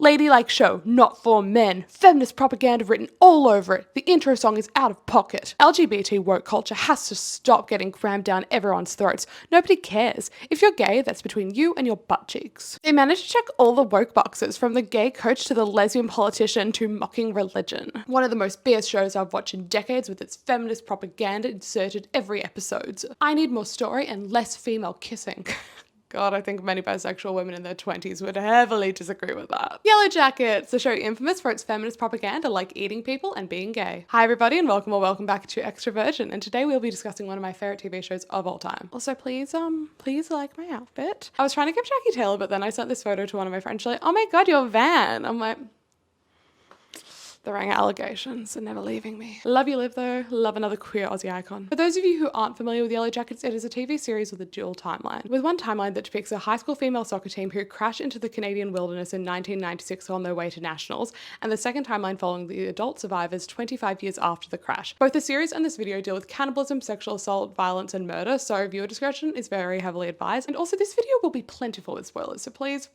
Ladylike show, not for men. Feminist propaganda written all over it. The intro song is out of pocket. LGBT woke culture has to stop getting crammed down everyone's throats. Nobody cares. If you're gay, that's between you and your butt cheeks. They managed to check all the woke boxes, from the gay coach to the lesbian politician to mocking religion. One of the most BS shows I've watched in decades, with its feminist propaganda inserted every episode. I need more story and less female kissing. God, I think many bisexual women in their 20s would heavily disagree with that. Yellowjackets, the show infamous for its feminist propaganda like eating people and being gay. Hi everybody and welcome or welcome back to Extra Virgin, and today we'll be discussing one of my favorite TV shows of all time. Also, please like my outfit. I was trying to give Jackie Taylor, but then I sent this photo to one of my friends. She's like, oh my God, your van. I'm like, the rang allegations are never leaving me. Love you live though. Love another queer Aussie icon. For those of you who aren't familiar with Yellowjackets, it is a TV series with a dual timeline. With one timeline that depicts a high school female soccer team who crash into the Canadian wilderness in 1996 on their way to nationals, and the second timeline following the adult survivors 25 years after the crash. Both the series and this video deal with cannibalism, sexual assault, violence, and murder, so viewer discretion is very heavily advised. And also this video will be plentiful with spoilers, so please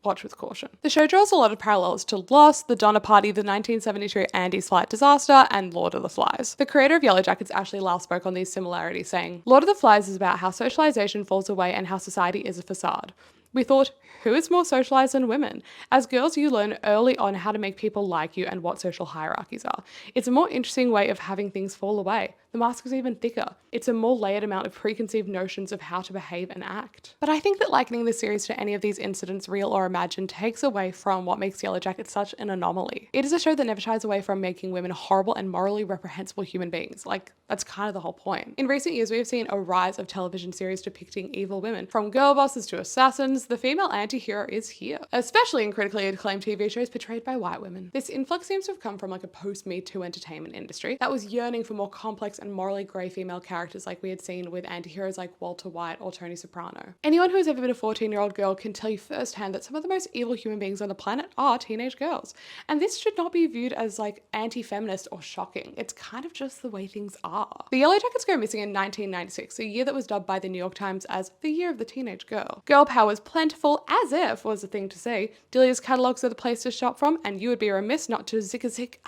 watch with caution. The show draws a lot of parallels to Lost, The Donner Party, the 1973 Andy's Flight Disaster, and Lord of the Flies. The creator of Yellowjackets, Ashley Lau, spoke on these similarities, saying, Lord of the Flies is about how socialization falls away and how society is a facade. We thought, who is more socialized than women? As girls, you learn early on how to make people like you and what social hierarchies are. It's a more interesting way of having things fall away. The mask is even thicker. It's a more layered amount of preconceived notions of how to behave and act. But I think that likening the series to any of these incidents, real or imagined, takes away from what makes Yellowjackets such an anomaly. It is a show that never shies away from making women horrible and morally reprehensible human beings. Like, that's kind of the whole point. In recent years, we have seen a rise of television series depicting evil women. From girl bosses to assassins, the female anti-hero is here. Especially in critically acclaimed TV shows portrayed by white women. This influx seems to have come from like a post-Me Too entertainment industry that was yearning for more complex and morally grey female characters like we had seen with anti-heroes like Walter White or Tony Soprano. Anyone who has ever been a 14-year-old girl can tell you firsthand that some of the most evil human beings on the planet are teenage girls. And this should not be viewed as like anti-feminist or shocking. It's kind of just the way things are. The Yellowjackets go missing in 1996, a year that was dubbed by the New York Times as the year of the teenage girl. Girl power was plentiful, as if was a thing to say. Delia's catalogs are the place to shop from, and you would be remiss not to zig-a-zig.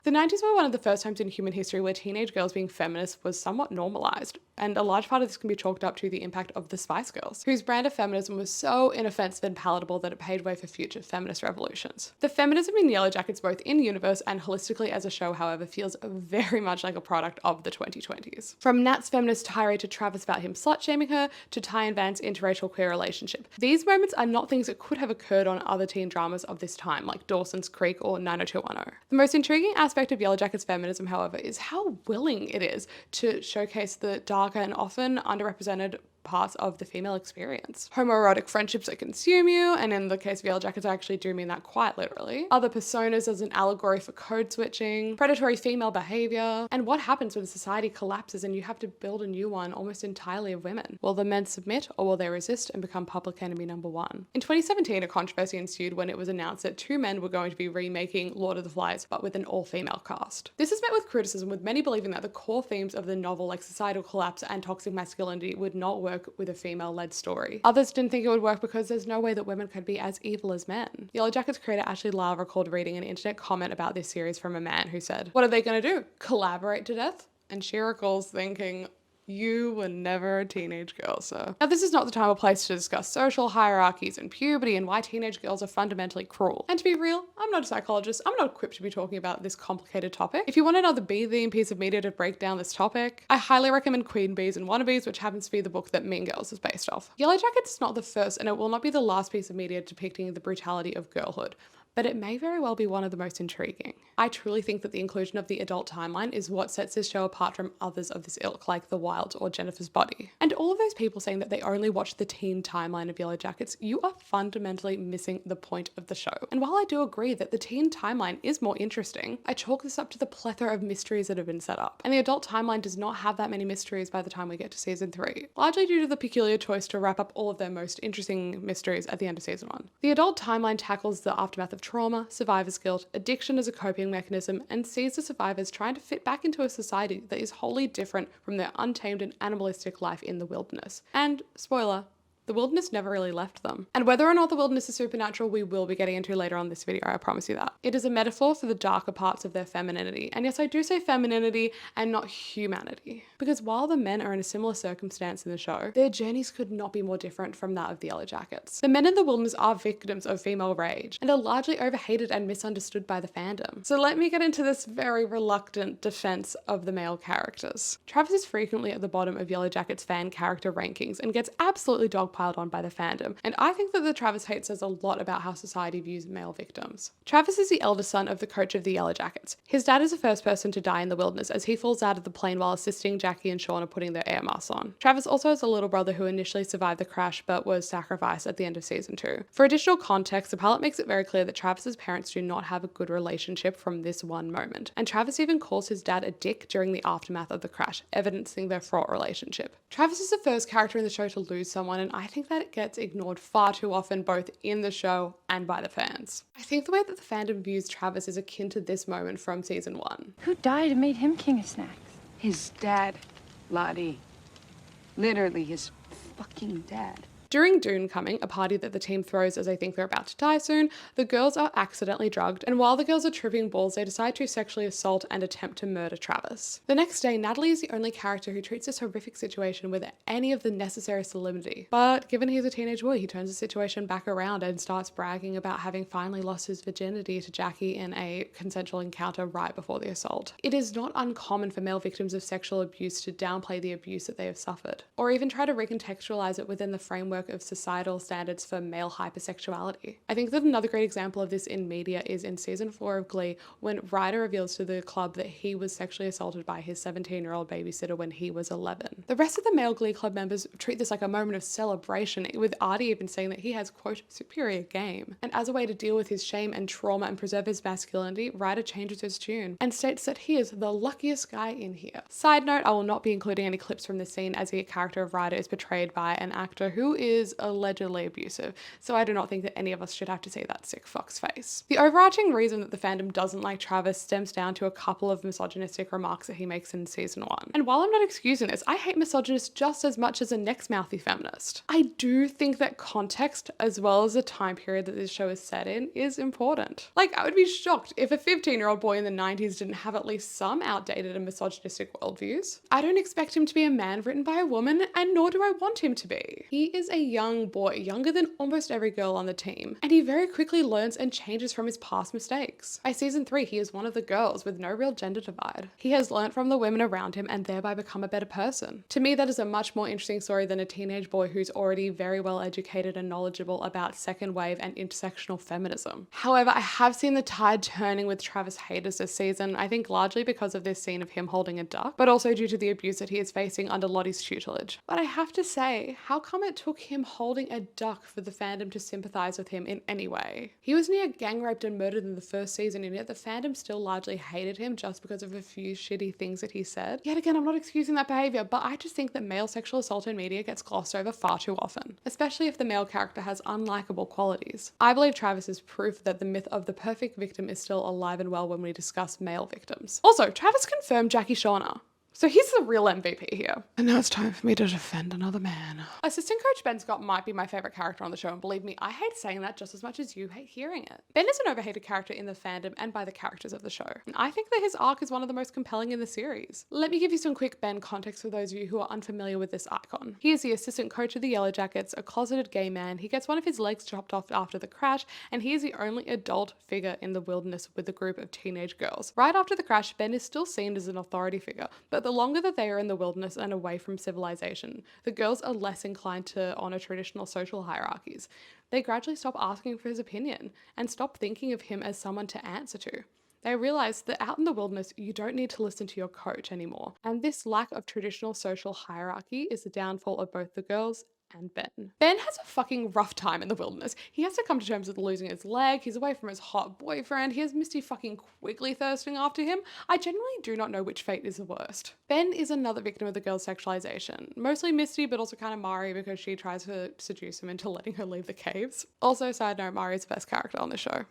The 90s were one of the first times in human history where teenage girls being feminist was somewhat normalized, and a large part of this can be chalked up to the impact of the Spice Girls, whose brand of feminism was so inoffensive and palatable that it paved way for future feminist revolutions. The feminism in Yellowjackets, both in universe and holistically as a show, however, feels very much like a product of the 2020s. From Nat's feminist tirade to Travis about him slut-shaming her, to Ty and Van's interracial queer relationship. These moments are not things that could have occurred on other teen dramas of this time, like Dawson's Creek or 90210. The most intriguing aspect of Yellowjackets feminism, however, is how willing it is to showcase the darker and often underrepresented parts of the female experience. Homoerotic friendships that consume you, and in the case of Yellowjackets, I actually do mean that quite literally. Other personas as an allegory for code switching, predatory female behavior, and what happens when society collapses and you have to build a new one almost entirely of women. Will the men submit or will they resist and become public enemy number one? In 2017, a controversy ensued when it was announced that two men were going to be remaking Lord of the Flies, but with an all-female cast. This is met with criticism, with many believing that the core themes of the novel, like societal collapse and toxic masculinity, would not work with a female-led story. Others didn't think it would work because there's no way that women could be as evil as men. Yellowjackets creator Ashley Lau recalled reading an internet comment about this series from a man who said, "What are they going to do? Collaborate to death?" And she recalls thinking, you were never a teenage girl, sir. Now, this is not the time or place to discuss social hierarchies and puberty and why teenage girls are fundamentally cruel. And to be real, I'm not a psychologist. I'm not equipped to be talking about this complicated topic. If you want another B-theme piece of media to break down this topic, I highly recommend Queen Bees and Wannabes, which happens to be the book that Mean Girls is based off. Yellowjackets is not the first, and it will not be the last piece of media depicting the brutality of girlhood, but it may very well be one of the most intriguing. I truly think that the inclusion of the adult timeline is what sets this show apart from others of this ilk, like The Wilds or Jennifer's Body. And all of those people saying that they only watch the teen timeline of Yellowjackets, you are fundamentally missing the point of the show. And while I do agree that the teen timeline is more interesting, I chalk this up to the plethora of mysteries that have been set up. And the adult timeline does not have that many mysteries by the time we get to season 3, largely due to the peculiar choice to wrap up all of their most interesting mysteries at the end of season 1. The adult timeline tackles the aftermath of trauma, survivor's guilt, addiction as a coping mechanism, and sees the survivors trying to fit back into a society that is wholly different from their untamed and animalistic life in the wilderness. And, spoiler, The wilderness never really left them. And whether or not the wilderness is supernatural, we will be getting into later on this video, I promise you that. It is a metaphor for the darker parts of their femininity. And yes, I do say femininity and not humanity. Because while the men are in a similar circumstance in the show, their journeys could not be more different from that of the Yellowjackets. The men in the wilderness are victims of female rage and are largely overhated and misunderstood by the fandom. So let me get into this very reluctant defense of the male characters. Travis is frequently at the bottom of Yellowjackets fan character rankings and gets absolutely dogpiled on by the fandom, and I think that the Travis hate says a lot about how society views male victims. Travis is the eldest son of the coach of the Yellowjackets. His dad is the first person to die in the wilderness as he falls out of the plane while assisting Jackie and Shauna putting their air masks on. Travis also has a little brother who initially survived the crash but was sacrificed at the end of season 2. For additional context, the pilot makes it very clear that Travis's parents do not have a good relationship from this one moment, and Travis even calls his dad a dick during the aftermath of the crash, evidencing their fraught relationship. Travis is the first character in the show to lose someone, and I think that it gets ignored far too often, both in the show and by the fans. I think the way that the fandom views Travis is akin to this moment from season 1. Who died and made him king of snacks? His dad, Lottie. Literally his fucking dad. During Dune Coming, a party that the team throws as they think they're about to die soon, the girls are accidentally drugged, and while the girls are tripping balls, they decide to sexually assault and attempt to murder Travis. The next day, Natalie is the only character who treats this horrific situation with any of the necessary solemnity. But given he's a teenage boy, he turns the situation back around and starts bragging about having finally lost his virginity to Jackie in a consensual encounter right before the assault. It is not uncommon for male victims of sexual abuse to downplay the abuse that they have suffered, or even try to recontextualize it within the framework of societal standards for male hypersexuality. I think that another great example of this in media is in season 4 of Glee, when Ryder reveals to the club that he was sexually assaulted by his 17-year-old babysitter when he was 11. The rest of the male Glee club members treat this like a moment of celebration, with Artie even saying that he has, quote, superior game. And as a way to deal with his shame and trauma and preserve his masculinity, Ryder changes his tune and states that he is the luckiest guy in here. Side note, I will not be including any clips from this scene as the character of Ryder is portrayed by an actor who is allegedly abusive, so I do not think that any of us should have to see that sick fox face. The overarching reason that the fandom doesn't like Travis stems down to a couple of misogynistic remarks that he makes in season 1. And while I'm not excusing this, I hate misogynists just as much as a next mouthy feminist. I do think that context, as well as the time period that this show is set in, is important. Like, I would be shocked if a 15-year-old boy in the 90s didn't have at least some outdated and misogynistic worldviews. I don't expect him to be a man written by a woman, and nor do I want him to be. He is a young boy, younger than almost every girl on the team, and he very quickly learns and changes from his past mistakes. By season 3, he is one of the girls with no real gender divide. He has learnt from the women around him and thereby become a better person. To me, that is a much more interesting story than a teenage boy who's already very well educated and knowledgeable about second wave and intersectional feminism. However, I have seen the tide turning with Travis haters this season, I think largely because of this scene of him holding a duck, but also due to the abuse that he is facing under Lottie's tutelage. But I have to say, how come it took him holding a duck for the fandom to sympathize with him in any way? He was near gang raped and murdered in the first season, and yet the fandom still largely hated him just because of a few shitty things that he said. Yet again, I'm not excusing that behavior, but I just think that male sexual assault in media gets glossed over far too often, especially if the male character has unlikable qualities. I believe Travis is proof that the myth of the perfect victim is still alive and well when we discuss male victims. Also, Travis confirmed Jackie Shauna. So he's the real MVP here. And now it's time for me to defend another man. Assistant Coach Ben Scott might be my favorite character on the show, and believe me, I hate saying that just as much as you hate hearing it. Ben is an overhated character in the fandom and by the characters of the show. And I think that his arc is one of the most compelling in the series. Let me give you some quick Ben context for those of you who are unfamiliar with this icon. He is the assistant coach of the Yellowjackets, a closeted gay man. He gets one of his legs chopped off after the crash, and he is the only adult figure in the wilderness with a group of teenage girls. Right after the crash, Ben is still seen as an authority figure, but the longer that they are in the wilderness and away from civilization, the girls are less inclined to honor traditional social hierarchies. They gradually stop asking for his opinion and stop thinking of him as someone to answer to. They realize that out in the wilderness, you don't need to listen to your coach anymore. And this lack of traditional social hierarchy is the downfall of both the girls and Ben. Ben has a fucking rough time in the wilderness. He has to come to terms with losing his leg, he's away from his hot boyfriend, he has Misty fucking Quigley thirsting after him. I genuinely do not know which fate is the worst. Ben is another victim of the girl's sexualization. Mostly Misty, but also kind of Mari because she tries to seduce him into letting her leave the caves. Also, side note, Mari is the best character on the show.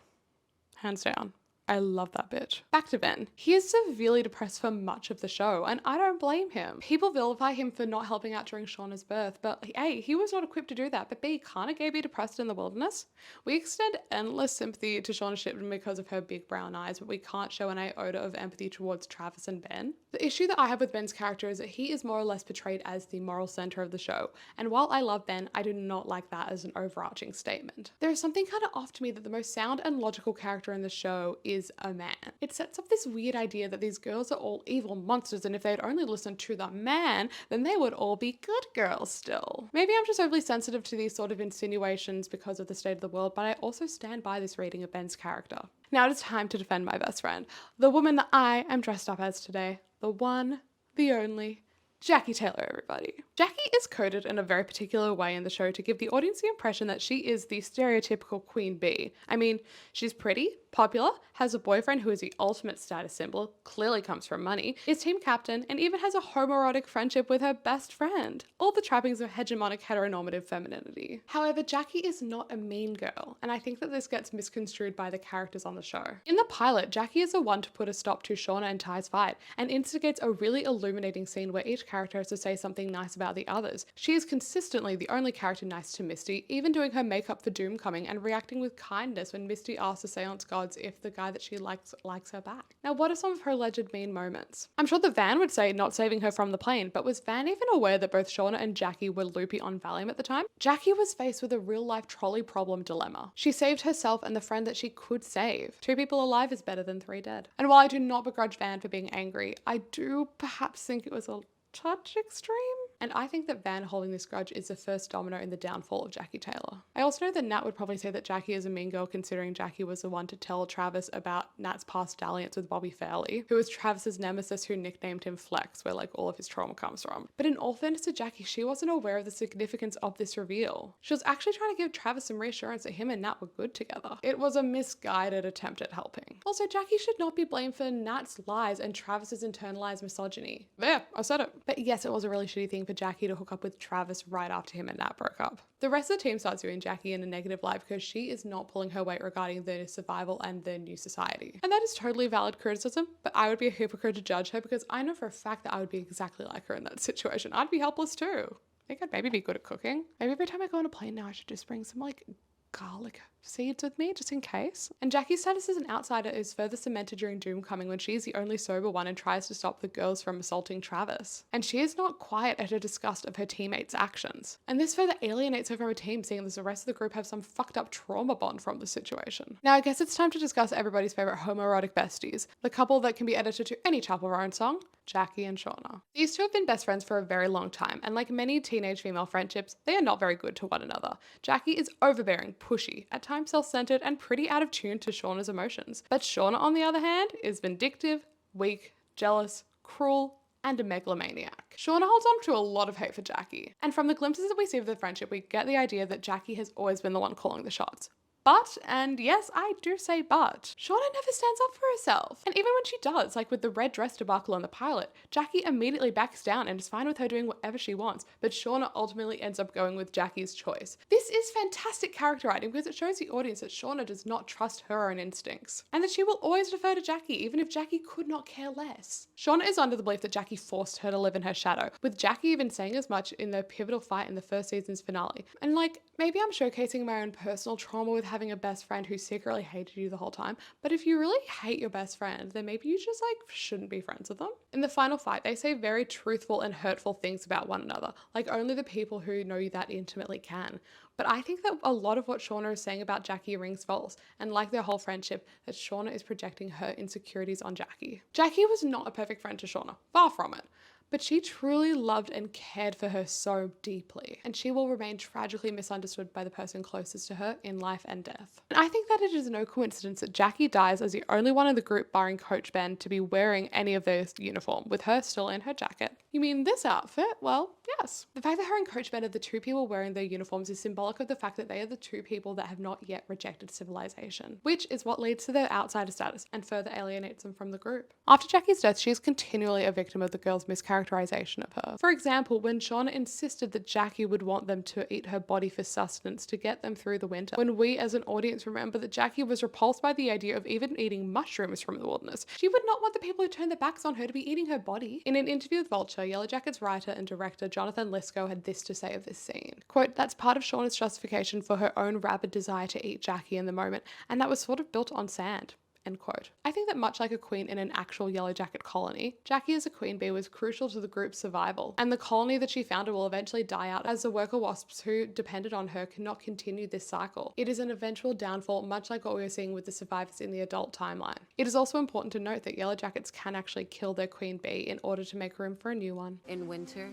Hands down. I love that bitch. Back to Ben. He is severely depressed for much of the show, and I don't blame him. People vilify him for not helping out during Shauna's birth, but A, he was not equipped to do that, but B, can't a gay be depressed in the wilderness? We extend endless sympathy to Shauna Shipman because of her big brown eyes, but we can't show an iota of empathy towards Travis and Ben. The issue that I have with Ben's character is that he is more or less portrayed as the moral center of the show, and while I love Ben, I do not like that as an overarching statement. There is something kind of off to me that the most sound and logical character in the show is a man. It sets up this weird idea that these girls are all evil monsters, and if they'd only listened to the man, then they would all be good girls still. Maybe I'm just overly sensitive to these sort of insinuations because of the state of the world, but I also stand by this reading of Ben's character. Now it is time to defend my best friend, the woman that I am dressed up as today, the one, the only, Jackie Taylor, everybody. Jackie is coded in a very particular way in the show to give the audience the impression that she is the stereotypical queen bee. I mean, she's pretty, popular, has a boyfriend who is the ultimate status symbol, clearly comes from money, is team captain, and even has a homoerotic friendship with her best friend. All the trappings of hegemonic heteronormative femininity. However, Jackie is not a mean girl, and I think that this gets misconstrued by the characters on the show. In the pilot, Jackie is the one to put a stop to Shauna and Ty's fight, and instigates a really illuminating scene where each character has to say something nice about the others. She is consistently the only character nice to Misty, even doing her makeup for Doomcoming and reacting with kindness when Misty asks the seance gods if the guy that she likes her back. Now, what are some of her alleged mean moments? I'm sure that Van would say not saving her from the plane, but was Van even aware that both Shauna and Jackie were loopy on Valium at the time? Jackie was faced with a real-life trolley problem dilemma. She saved herself and the friend that she could save. 2 people alive is better than 3 dead. And while I do not begrudge Van for being angry, I do perhaps think it was a touch extreme. And I think that Van holding this grudge is the first domino in the downfall of Jackie Taylor. I also know that Nat would probably say that Jackie is a mean girl, considering Jackie was the one to tell Travis about Nat's past dalliance with Bobby Fairley, who was Travis's nemesis who nicknamed him Flex, where like all of his trauma comes from. But in all fairness to Jackie, she wasn't aware of the significance of this reveal. She was actually trying to give Travis some reassurance that him and Nat were good together. It was a misguided attempt at helping. Also, Jackie should not be blamed for Nat's lies and Travis's internalized misogyny. There, I said it. But yes, it was a really shitty thing for Jackie to hook up with Travis right after him and Nat broke up. The rest of the team starts viewing Jackie in a negative light because she is not pulling her weight regarding the survival and the new society. And that is totally valid criticism, but I would be a hypocrite to judge her because I know for a fact that I would be exactly like her in that situation. I'd be helpless too. I think I'd maybe be good at cooking. Maybe every time I go on a plane now, I should just bring some like garlic seeds with me just in case. And Jackie's status as an outsider is further cemented during Doomcoming when she is the only sober one and tries to stop the girls from assaulting Travis. And she is not quiet at her disgust of her teammates' actions. And this further alienates her from her team, seeing as the rest of the group have some fucked up trauma bond from the situation. Now I guess it's time to discuss everybody's favorite homoerotic besties, the couple that can be edited to any Chapel Roan song, Jackie and Shauna. These two have been best friends for a very long time, and like many teenage female friendships, they are not very good to one another. Jackie is overbearing, pushy, at times self-centered, and pretty out of tune to Shauna's emotions. But Shauna, on the other hand, is vindictive, weak, jealous, cruel, and a megalomaniac. Shauna holds on to a lot of hate for Jackie, and from the glimpses that we see of the friendship, we get the idea that Jackie has always been the one calling the shots. But, and yes, I do say but, Shauna never stands up for herself. And even when she does, like with the red dress debacle on the pilot, Jackie immediately backs down and is fine with her doing whatever she wants, but Shauna ultimately ends up going with Jackie's choice. This is fantastic character writing because it shows the audience that Shauna does not trust her own instincts, and that she will always defer to Jackie, even if Jackie could not care less. Shauna is under the belief that Jackie forced her to live in her shadow, with Jackie even saying as much in their pivotal fight in the first season's finale. And like, maybe I'm showcasing my own personal trauma with having a best friend who secretly hated you the whole time, but if you really hate your best friend, then maybe you just like shouldn't be friends with them. In the final fight, they say very truthful and hurtful things about one another, like only the people who know you that intimately can. But I think that a lot of what Shauna is saying about Jackie rings false, and like their whole friendship, that Shauna is projecting her insecurities on Jackie. Jackie was not a perfect friend to Shauna, far from it. But she truly loved and cared for her so deeply, and she will remain tragically misunderstood by the person closest to her in life and death. And I think that it is no coincidence that Jackie dies as the only one in the group, barring Coach Ben, to be wearing any of their uniform, with her still in her jacket. You mean this outfit? Well, yes. The fact that her and Coach Ben are the two people wearing their uniforms is symbolic of the fact that they are the two people that have not yet rejected civilization, which is what leads to their outsider status and further alienates them from the group. After Jackie's death, she is continually a victim of the girls' mischaracterization characterization of her. For example, when Shauna insisted that Jackie would want them to eat her body for sustenance to get them through the winter, when we as an audience remember that Jackie was repulsed by the idea of even eating mushrooms from the wilderness, she would not want the people who turned their backs on her to be eating her body. In an interview with Vulture, Yellowjackets writer and director Jonathan Lisco had this to say of this scene. Quote, "That's part of Shauna's justification for her own rabid desire to eat Jackie in the moment, and that was sort of built on sand." End quote. I think that much like a queen in an actual Yellowjacket colony, Jackie as a queen bee was crucial to the group's survival, and the colony that she founded will eventually die out as the worker wasps who depended on her cannot continue this cycle. It is an eventual downfall, much like what we are seeing with the survivors in the adult timeline. It is also important to note that Yellowjackets can actually kill their queen bee in order to make room for a new one. In winter,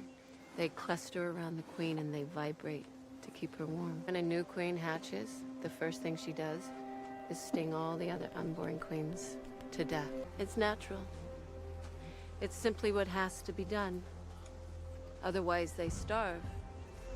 they cluster around the queen and they vibrate to keep her warm. When a new queen hatches, the first thing she does is sting all the other unborn queens to death. It's natural. It's simply what has to be done. Otherwise, they starve.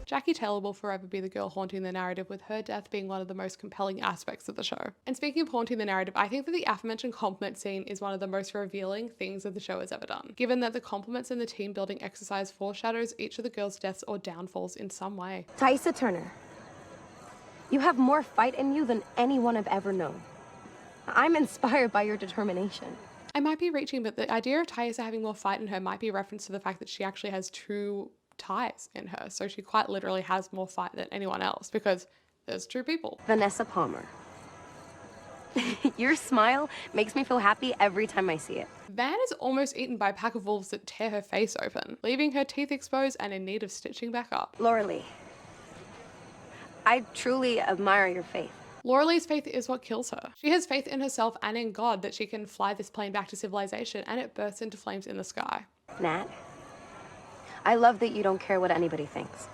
Jackie Taylor will forever be the girl haunting the narrative, with her death being one of the most compelling aspects of the show. And speaking of haunting the narrative, I think that the aforementioned compliment scene is one of the most revealing things that the show has ever done, given that the compliments in the team building exercise foreshadows each of the girls' deaths or downfalls in some way. Taissa Turner, you have more fight in you than anyone I've ever known. I'm inspired by your determination. I might be reaching, but the idea of Taissa having more fight in her might be a reference to the fact that she actually has two ties in her, so she quite literally has more fight than anyone else because there's two people. Vanessa Palmer. Your smile makes me feel happy every time I see it. Van is almost eaten by a pack of wolves that tear her face open, leaving her teeth exposed and in need of stitching back up. Laura Lee, I truly admire your faith. Laura Lee's faith is what kills her. She has faith in herself and in God that she can fly this plane back to civilization, and it bursts into flames in the sky. Nat, I love that you don't care what anybody thinks.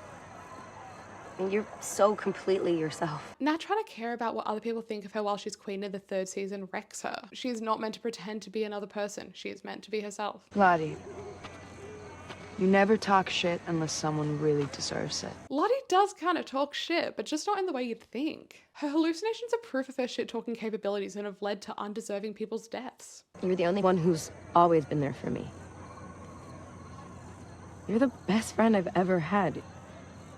And you're so completely yourself. Nat trying to care about what other people think of her while she's queen in the third season wrecks her. She is not meant to pretend to be another person. She is meant to be herself. Lottie, you never talk shit unless someone really deserves it. Lottie does kind of talk shit, but just not in the way you'd think. Her hallucinations are proof of her shit-talking capabilities and have led to undeserving people's deaths. You're the only one who's always been there for me. You're the best friend I've ever had.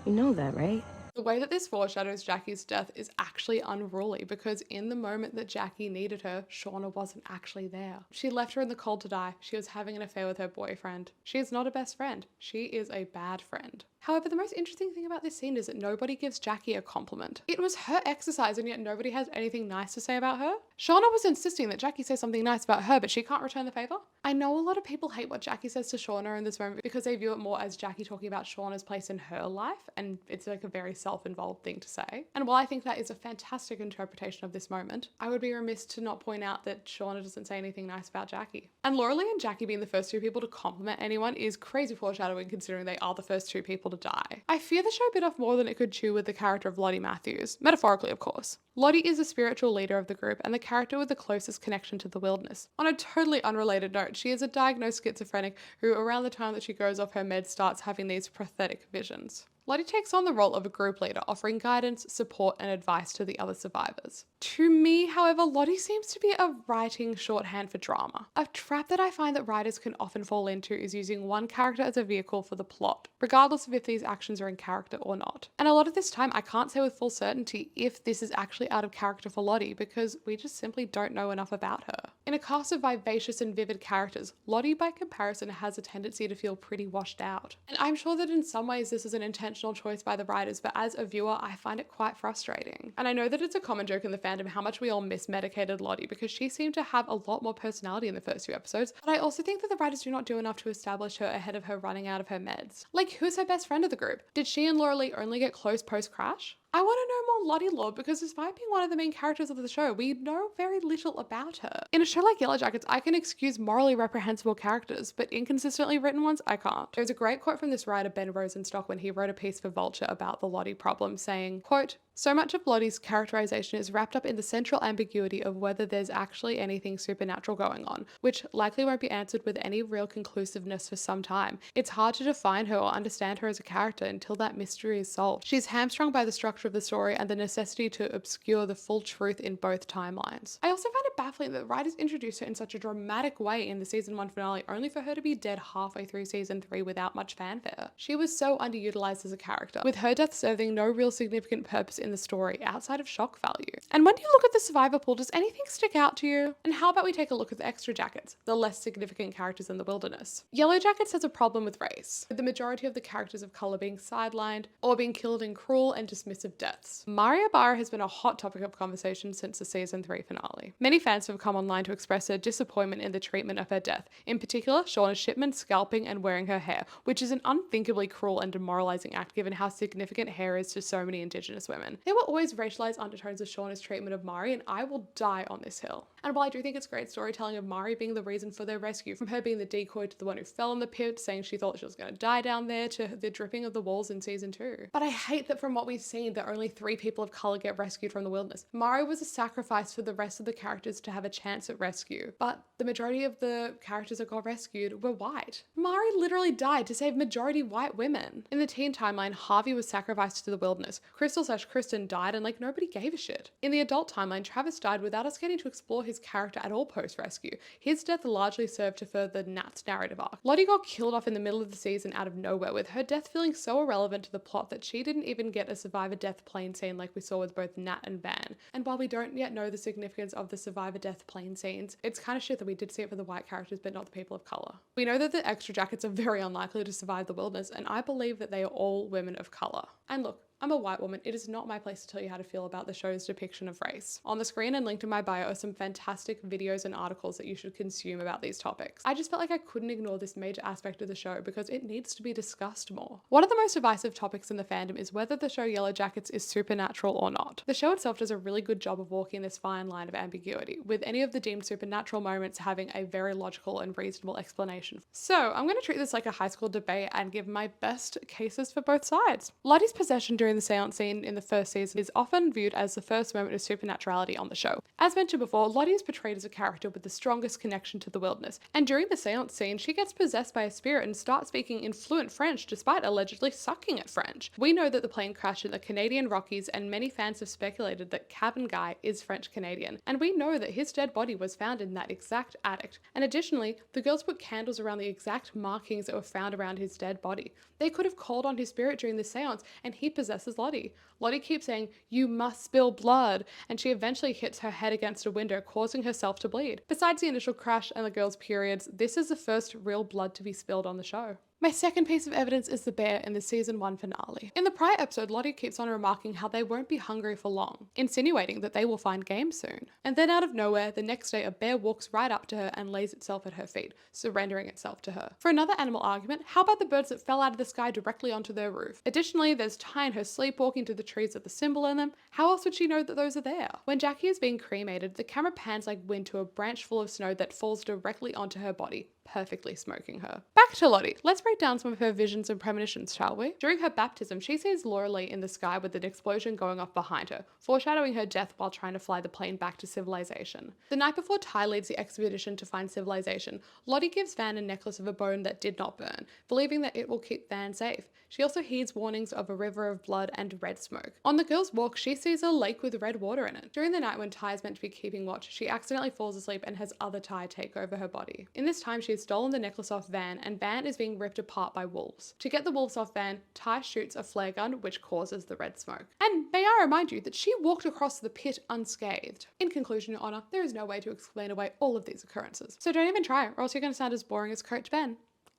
You know that, right? The way that this foreshadows Jackie's death is actually unruly because in the moment that Jackie needed her, Shauna wasn't actually there. She left her in the cold to die. She was having an affair with her boyfriend. She is not a best friend. She is a bad friend. However, the most interesting thing about this scene is that nobody gives Jackie a compliment. It was her exercise and yet nobody has anything nice to say about her. Shauna was insisting that Jackie say something nice about her, but she can't return the favor. I know a lot of people hate what Jackie says to Shauna in this moment because they view it more as Jackie talking about Shauna's place in her life, and it's like a very self-involved thing to say. And while I think that is a fantastic interpretation of this moment, I would be remiss to not point out that Shauna doesn't say anything nice about Jackie. And Laura Lee and Jackie being the first two people to compliment anyone is crazy foreshadowing considering they are the first two people to die. I fear the show bit off more than it could chew with the character of Lottie Matthews, metaphorically of course. Lottie is the spiritual leader of the group and the character with the closest connection to the wilderness. On a totally unrelated note, she is a diagnosed schizophrenic who around the time that she goes off her meds starts having these prophetic visions. Lottie takes on the role of a group leader, offering guidance, support, and advice to the other survivors. To me, however, Lottie seems to be a writing shorthand for drama. A trap that I find that writers can often fall into is using one character as a vehicle for the plot, regardless of if these actions are in character or not. And a lot of this time, I can't say with full certainty if this is actually out of character for Lottie because we just simply don't know enough about her. In a cast of vivacious and vivid characters, Lottie by comparison has a tendency to feel pretty washed out. And I'm sure that in some ways this is an intentional choice by the writers, but as a viewer, I find it quite frustrating. And I know that it's a common joke in the fandom how much we all mismedicated Lottie because she seemed to have a lot more personality in the first few episodes, but I also think that the writers do not do enough to establish her ahead of her running out of her meds. Like, who's her best friend of the group? Did she and Laura Lee only get close post-crash? I want to know more Lottie lore because despite being one of the main characters of the show, we know very little about her. In a show like Yellowjackets, I can excuse morally reprehensible characters, but inconsistently written ones, I can't. There's a great quote from this writer Ben Rosenstock when he wrote a piece for Vulture about the Lottie problem saying, quote, So much of Lottie's characterization is wrapped up in the central ambiguity of whether there's actually anything supernatural going on, which likely won't be answered with any real conclusiveness for some time. It's hard to define her or understand her as a character until that mystery is solved. She's hamstrung by the structure of the story and the necessity to obscure the full truth in both timelines. I also find it baffling that the writers introduced her in such a dramatic way in the season 1 finale, only for her to be dead halfway through season 3 without much fanfare. She was so underutilized as a character, with her death serving no real significant purpose in the story outside of shock value. And when you look at the survivor pool, does anything stick out to you? And how about we take a look at the extra jackets, the less significant characters in the wilderness? Yellowjackets has a problem with race, with the majority of the characters of color being sidelined or being killed in cruel and dismissive deaths. Maria Barra has been a hot topic of conversation since the season 3 finale. Many fans have come online to express their disappointment in the treatment of her death, in particular Shauna Shipman scalping and wearing her hair, which is an unthinkably cruel and demoralizing act given how significant hair is to so many Indigenous women. There were always racialized undertones of Shauna's treatment of Mari, and I will die on this hill. And while I do think it's great storytelling of Mari being the reason for their rescue, from her being the decoy to the one who fell in the pit, saying she thought she was going to die down there, to the dripping of the walls in season 2. But I hate that from what we've seen, that only 3 people of color get rescued from the wilderness. Mari was a sacrifice for the rest of the characters to have a chance at rescue, but the majority of the characters that got rescued were white. Mari literally died to save majority white women. In the teen timeline, Harvey was sacrificed to the wilderness. Kristen died and like nobody gave a shit. In the adult timeline, Travis died without us getting to explore his character at all post-rescue. His death largely served to further Nat's narrative arc. Lottie got killed off in the middle of the season out of nowhere, with her death feeling so irrelevant to the plot that she didn't even get a survivor death plane scene like we saw with both Nat and Van. And while we don't yet know the significance of the survivor death plane scenes, it's kind of shit that we did see it for the white characters but not the people of color. We know that the extra jackets are very unlikely to survive the wilderness, and I believe that they are all women of color. And look, I'm a white woman. It is not my place to tell you how to feel about the show's depiction of race. On the screen and linked in my bio are some fantastic videos and articles that you should consume about these topics. I just felt like I couldn't ignore this major aspect of the show because it needs to be discussed more. One of the most divisive topics in the fandom is whether the show Yellowjackets is supernatural or not. The show itself does a really good job of walking this fine line of ambiguity, with any of the deemed supernatural moments having a very logical and reasonable explanation. So I'm going to treat this like a high school debate and give my best cases for both sides. Lottie's possession during the seance scene in the first season is often viewed as the first moment of supernaturality on the show. As mentioned before, Lottie is portrayed as a character with the strongest connection to the wilderness, and during the seance scene, she gets possessed by a spirit and starts speaking in fluent French despite allegedly sucking at French. We know that the plane crashed in the Canadian Rockies, and many fans have speculated that Cabin Guy is French-Canadian, and we know that his dead body was found in that exact attic. And additionally, the girls put candles around the exact markings that were found around his dead body. They could have called on his spirit during the seance, and he possesses Lottie. Lottie keeps saying, "You must spill blood," and she eventually hits her head against a window, causing herself to bleed. Besides the initial crash and the girls' periods, this is the first real blood to be spilled on the show. My second piece of evidence is the bear in the season 1 finale. In the prior episode, Lottie keeps on remarking how they won't be hungry for long, insinuating that they will find game soon. And then out of nowhere, the next day a bear walks right up to her and lays itself at her feet, surrendering itself to her. For another animal argument, how about the birds that fell out of the sky directly onto their roof? Additionally, there's Ty in her sleepwalking to the trees with the symbol in them. How else would she know that those are there? When Jackie is being cremated, the camera pans like wind to a branch full of snow that falls directly onto her body, perfectly smoking her. Back to Lottie. Let's break down some of her visions and premonitions, shall we? During her baptism, she sees Lorelei in the sky with an explosion going off behind her, foreshadowing her death while trying to fly the plane back to civilization. The night before Ty leads the expedition to find civilization, Lottie gives Van a necklace of a bone that did not burn, believing that it will keep Van safe. She also heeds warnings of a river of blood and red smoke. On the girls' walk, she sees a lake with red water in it. During the night when Ty is meant to be keeping watch, she accidentally falls asleep and has other Ty take over her body. In this time, she has stolen the necklace off Van, and Van is being ripped apart by wolves. To get the wolves off Van, Ty shoots a flare gun, which causes the red smoke. And may I remind you that she walked across the pit unscathed. In conclusion, Your Honour, there is no way to explain away all of these occurrences. So don't even try, or else you're going to sound as boring as Coach Ben.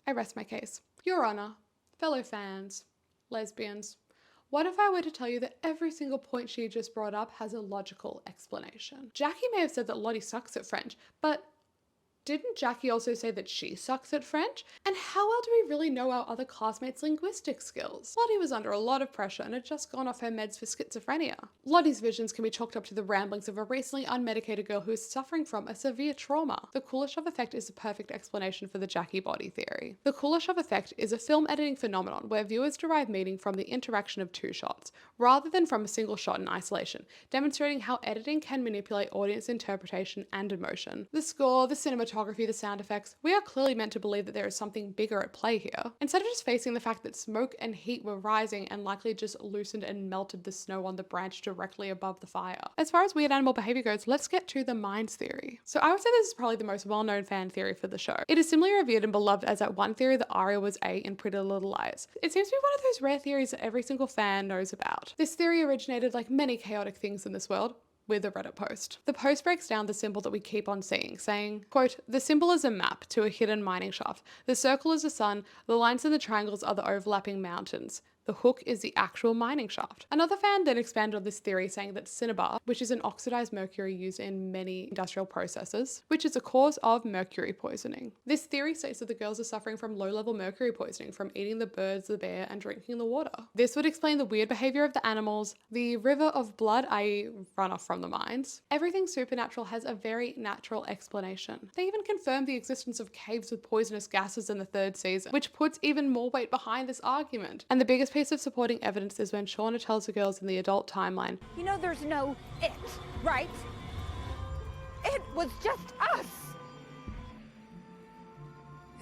I rest my case. Your Honour, fellow fans, lesbians, what if I were to tell you that every single point she just brought up has a logical explanation? Jackie may have said that Lottie sucks at French, but Didn't Jackie also say that she sucks at French? And how well do we really know our other classmates' linguistic skills? Lottie was under a lot of pressure and had just gone off her meds for schizophrenia. Lottie's visions can be chalked up to the ramblings of a recently unmedicated girl who is suffering from a severe trauma. The Kuleshov effect is the perfect explanation for the Jackie body theory. The Kuleshov effect is a film editing phenomenon where viewers derive meaning from the interaction of two shots, rather than from a single shot in isolation, demonstrating how editing can manipulate audience interpretation and emotion. The score, the cinematography, the sound effects, we are clearly meant to believe that there is something bigger at play here. Instead of just facing the fact that smoke and heat were rising and likely just loosened and melted the snow on the branch directly above the fire. As far as weird animal behavior goes, let's get to the minds theory. So I would say this is probably the most well-known fan theory for the show. It is similarly revered and beloved as that one theory that Arya was A in Pretty Little Lies. It seems to be one of those rare theories that every single fan knows about. This theory originated, like many chaotic things in this world, with a Reddit post. The post breaks down the symbol that we keep on seeing, saying, quote, "The symbol is a map to a hidden mining shaft. The circle is the sun, the lines and the triangles are the overlapping mountains. The hook is the actual mining shaft." Another fan then expanded on this theory, saying that cinnabar, which is an oxidized mercury used in many industrial processes, which is a cause of mercury poisoning. This theory states that the girls are suffering from low-level mercury poisoning from eating the birds, the bear, and drinking the water. This would explain the weird behavior of the animals, the river of blood, i.e. runoff from the mines. Everything supernatural has a very natural explanation. They even confirmed the existence of caves with poisonous gases in the third season, which puts even more weight behind this argument. And the biggest piece of supporting evidence is when Shauna tells the girls in the adult timeline, "You know there's no it, right? It was just us."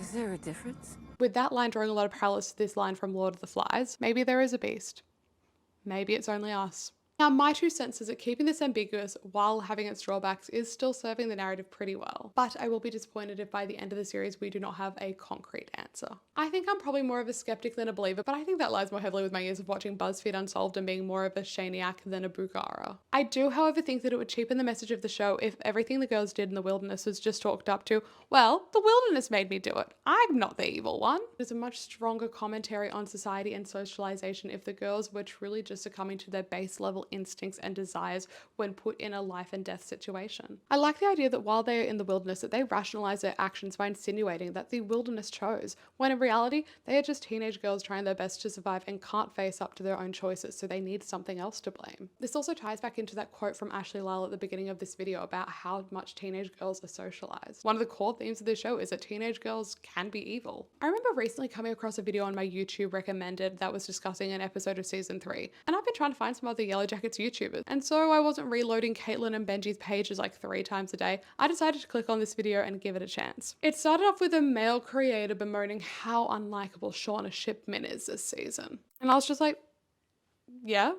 Is there a difference? with that line drawing a lot of parallels to this line from Lord of the Flies, maybe there is a beast. Maybe it's only us. Now, my 2 cents is that keeping this ambiguous while having its drawbacks is still serving the narrative pretty well, but I will be disappointed if by the end of the series we do not have a concrete answer. I think I'm probably more of a skeptic than a believer, but I think that lies more heavily with my years of watching BuzzFeed Unsolved and being more of a Shaniac than a Bugara. I do, however, think that it would cheapen the message of the show if everything the girls did in the wilderness was just talked up to, well, the wilderness made me do it. I'm not the evil one. There's a much stronger commentary on society and socialization if the girls were truly just succumbing to their base level instincts and desires when put in a life and death situation. I like the idea that while they are in the wilderness that they rationalize their actions by insinuating that the wilderness chose, when in reality they are just teenage girls trying their best to survive and can't face up to their own choices, so they need something else to blame. This also ties back into that quote from Ashley Lyle at the beginning of this video about how much teenage girls are socialized. One of the core themes of the show is that teenage girls can be evil. I remember recently coming across a video on my YouTube recommended that was discussing an episode of season 3, and I've been trying to find some other Yellowjackets YouTubers, and so I wasn't reloading Caitlin and Benji's pages like 3 times a day. I decided to click on this video and give it a chance. It started off with a male creator bemoaning how unlikable Shauna Shipman is this season. And I was just like, yeah,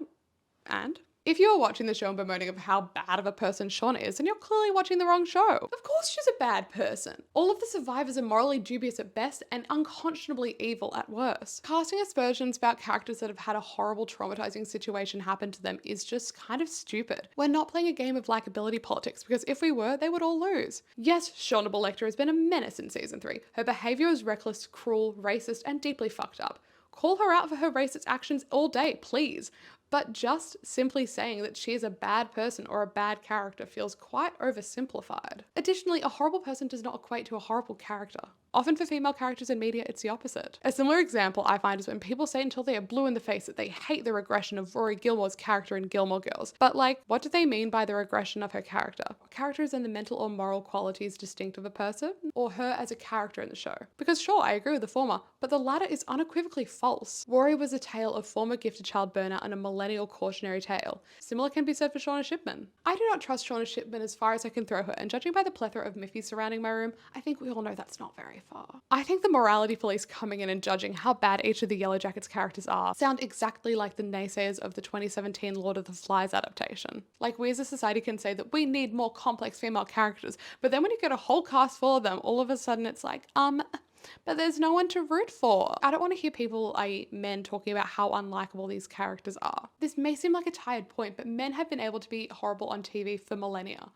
and? If you're watching the show and bemoaning of how bad of a person Shauna is, then you're clearly watching the wrong show. Of course she's a bad person. All of the survivors are morally dubious at best and unconscionably evil at worst. Casting aspersions about characters that have had a horrible traumatizing situation happen to them is just kind of stupid. We're not playing a game of likability politics, because if we were, they would all lose. Yes, Shauna Lecter has been a menace in season 3. Her behavior is reckless, cruel, racist, and deeply fucked up. Call her out for her racist actions all day, please. But just simply saying that she is a bad person or a bad character feels quite oversimplified. Additionally, a horrible person does not equate to a horrible character. Often for female characters in media, it's the opposite. A similar example I find is when people say until they are blue in the face that they hate the regression of Rory Gilmore's character in Gilmore Girls. But like, what do they mean by the regression of her character? What character is in the mental or moral qualities distinct of a person? Or her as a character in the show? Because sure, I agree with the former, but the latter is unequivocally false. Rory was a tale of former gifted child burnout and a millennial cautionary tale. Similar can be said for Shauna Shipman. I do not trust Shauna Shipman as far as I can throw her, and judging by the plethora of Miffys surrounding my room, I think we all know that's not very far. I think the morality police coming in and judging how bad each of the Yellowjackets characters are sound exactly like the naysayers of the 2017 Lord of the Flies adaptation. Like, we as a society can say that we need more complex female characters, but then when you get a whole cast full of them, all of a sudden it's like, but there's no one to root for. I don't want to hear people, i.e. men, talking about how unlikable these characters are. This may seem like a tired point, but men have been able to be horrible on TV for millennia.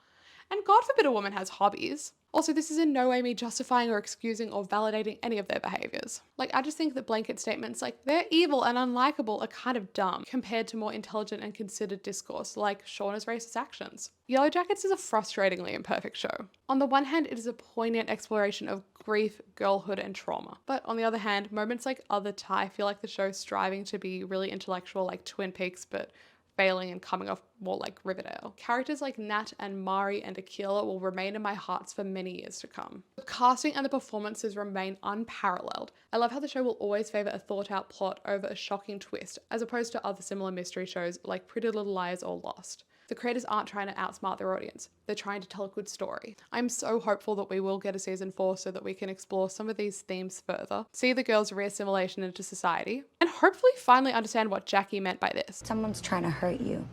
And God forbid a woman has hobbies. Also, this is in no way me justifying or excusing or validating any of their behaviors. Like, I just think that blanket statements like they're evil and unlikable are kind of dumb compared to more intelligent and considered discourse like Shauna's racist actions. Yellowjackets is a frustratingly imperfect show. On the one hand, it is a poignant exploration of grief, girlhood, and trauma. But on the other hand, moments like Other Tie feel like the show striving to be really intellectual like Twin Peaks, but failing and coming off more like Riverdale. Characters like Nat and Mari and Akila will remain in my hearts for many years to come. The casting and the performances remain unparalleled. I love how the show will always favour a thought out plot over a shocking twist, as opposed to other similar mystery shows like Pretty Little Liars or Lost. The creators aren't trying to outsmart their audience. They're trying to tell a good story. I'm so hopeful that we will get a season 4 so that we can explore some of these themes further, see the girls' reassimilation into society, and hopefully finally understand what Jackie meant by this. Someone's trying to hurt you,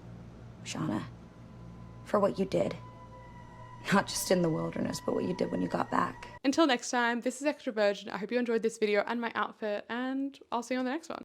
Shauna, for what you did. Not just in the wilderness, but what you did when you got back. Until next time, this is Extra Virgin. I hope you enjoyed this video and my outfit, and I'll see you on the next one.